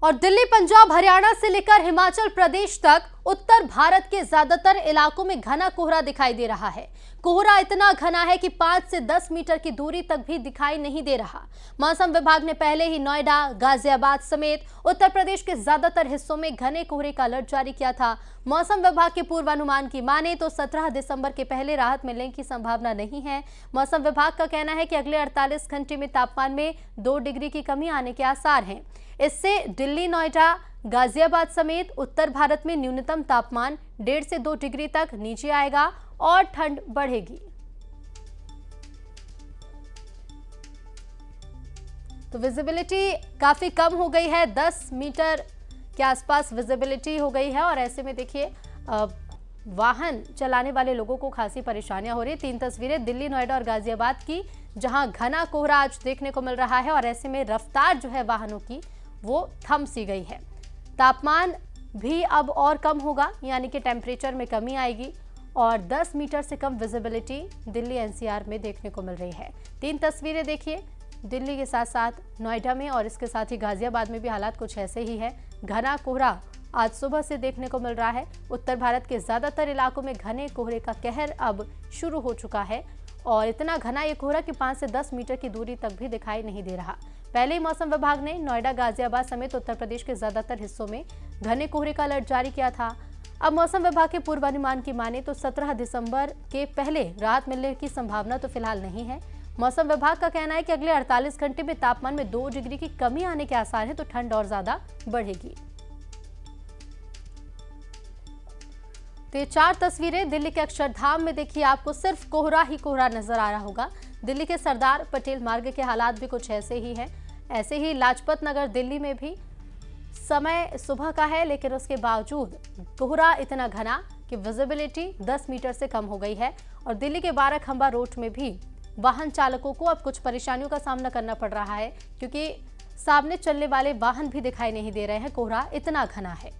और दिल्ली, पंजाब, हरियाणा से लेकर हिमाचल प्रदेश तक उत्तर भारत के ज्यादातर इलाकों में घना कोहरा दिखाई दे रहा है। कोहरा इतना घना है कि 5 से 10 मीटर की दूरी तक भी दिखाई नहीं दे रहा। मौसम विभाग ने पहले ही नोएडा, गाजियाबाद समेत उत्तर प्रदेश के ज्यादातर हिस्सों में घने कोहरे का अलर्ट जारी किया था। मौसम विभाग के पूर्वानुमान की माने तो 17 दिसंबर के पहले राहत मिलने की संभावना नहीं है। मौसम विभाग का कहना है कि अगले 48 घंटे में तापमान में 2 डिग्री की कमी आने के आसार हैं। इससे दिल्ली, नोएडा, गाजियाबाद समेत उत्तर भारत में न्यूनतम तापमान 1.5 से 2 डिग्री तक नीचे आएगा और ठंड बढ़ेगी। तो विजिबिलिटी काफी कम हो गई है, 10 मीटर के आसपास विजिबिलिटी हो गई है और ऐसे में देखिए वाहन चलाने वाले लोगों को खासी परेशानियां हो रही है। 3 तस्वीरें दिल्ली, नोएडा और गाजियाबाद की, जहां घना कोहरा आज देखने को मिल रहा है और ऐसे में रफ्तार जो है वाहनों की वो थम सी गई है। तापमान भी अब और कम होगा, यानी कि टेम्परेचर में कमी आएगी और 10 मीटर से कम विजिबिलिटी दिल्ली एनसीआर में देखने को मिल रही है। 3 तस्वीरें देखिए, दिल्ली के साथ साथ नोएडा में और इसके साथ ही गाजियाबाद में भी हालात कुछ ऐसे ही है। घना कोहरा आज सुबह से देखने को मिल रहा है। उत्तर भारत के ज्यादातर इलाकों में घने कोहरे का कहर अब शुरू हो चुका है और इतना घना ये कोहरा कि 5 से 10 मीटर की दूरी तक भी दिखाई नहीं दे रहा। पहले ही मौसम विभाग ने नोएडा, गाजियाबाद समेत उत्तर प्रदेश के ज्यादातर हिस्सों में घने कोहरे का अलर्ट जारी किया था। अब मौसम विभाग के पूर्वानुमान की माने तो 17 दिसंबर के पहले राहत मिलने की संभावना तो फिलहाल नहीं है। मौसम विभाग का कहना है कि अगले 48 घंटे में तापमान में 2 डिग्री की कमी आने के आसार हैं, तो ठंड और ज्यादा बढ़ेगी। तो ये 4 तस्वीरें दिल्ली के अक्षरधाम में देखिए, आपको सिर्फ कोहरा ही कोहरा नजर आ रहा होगा। दिल्ली के सरदार पटेल मार्ग के हालात भी कुछ ऐसे ही हैं। ऐसे ही लाजपत नगर दिल्ली में भी समय सुबह का है, लेकिन उसके बावजूद कोहरा इतना घना कि विजिबिलिटी 10 मीटर से कम हो गई है और दिल्ली के 12 खंबा रोड में भी वाहन चालकों को अब कुछ परेशानियों का सामना करना पड़ रहा है, क्योंकि सामने चलने वाले वाहन भी दिखाई नहीं दे रहे हैं, कोहरा इतना घना है।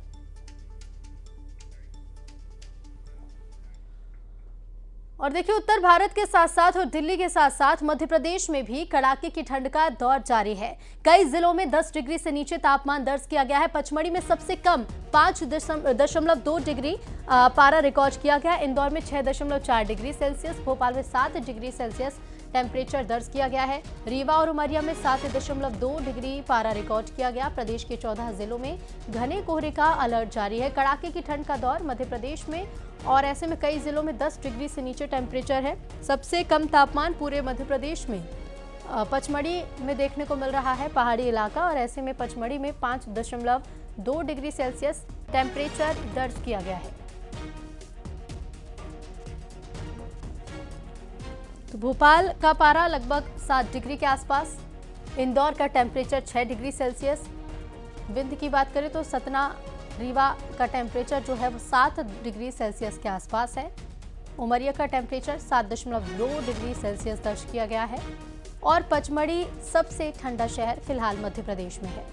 और देखिए, उत्तर भारत के साथ साथ और दिल्ली के साथ साथ मध्य प्रदेश में भी कड़ाके की ठंड का दौर जारी है। कई जिलों में 10 डिग्री से नीचे तापमान दर्ज किया गया है। पचमढ़ी में सबसे कम 5.2 डिग्री पारा रिकॉर्ड किया गया। इंदौर में 6.4 डिग्री सेल्सियस, भोपाल में 7 डिग्री सेल्सियस टेम्परेचर दर्ज किया गया है। रीवा और उमरिया में 7.2 डिग्री पारा रिकॉर्ड किया गया। प्रदेश के 14 जिलों में घने कोहरे का अलर्ट जारी है। कड़ाके की ठंड का दौर मध्य प्रदेश में और ऐसे में कई जिलों में 10 डिग्री से नीचे टेम्परेचर है। सबसे कम तापमान पूरे मध्य प्रदेश में पचमढ़ी में देखने को मिल रहा है, पहाड़ी इलाका, और ऐसे में पचमढ़ी में 5.2 डिग्री सेल्सियस टेम्परेचर दर्ज किया गया है। तो भोपाल का पारा लगभग 7 डिग्री के आसपास, इंदौर का टेम्परेचर 6 डिग्री सेल्सियस, विंध्य की बात करें तो सतना, रीवा का टेम्परेचर जो है वो 7 डिग्री सेल्सियस के आसपास है। उमरिया का टेम्परेचर 7.2 डिग्री सेल्सियस दर्ज किया गया है और पचमढ़ी सबसे ठंडा शहर फिलहाल मध्य प्रदेश में है।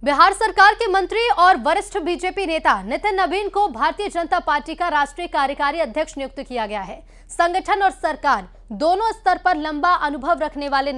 बिहार सरकार के मंत्री और वरिष्ठ बीजेपी नेता नितिन नवीन को भारतीय जनता पार्टी का राष्ट्रीय कार्यकारी अध्यक्ष नियुक्त किया गया है। संगठन और सरकार दोनों स्तर पर लंबा अनुभव रखने वाले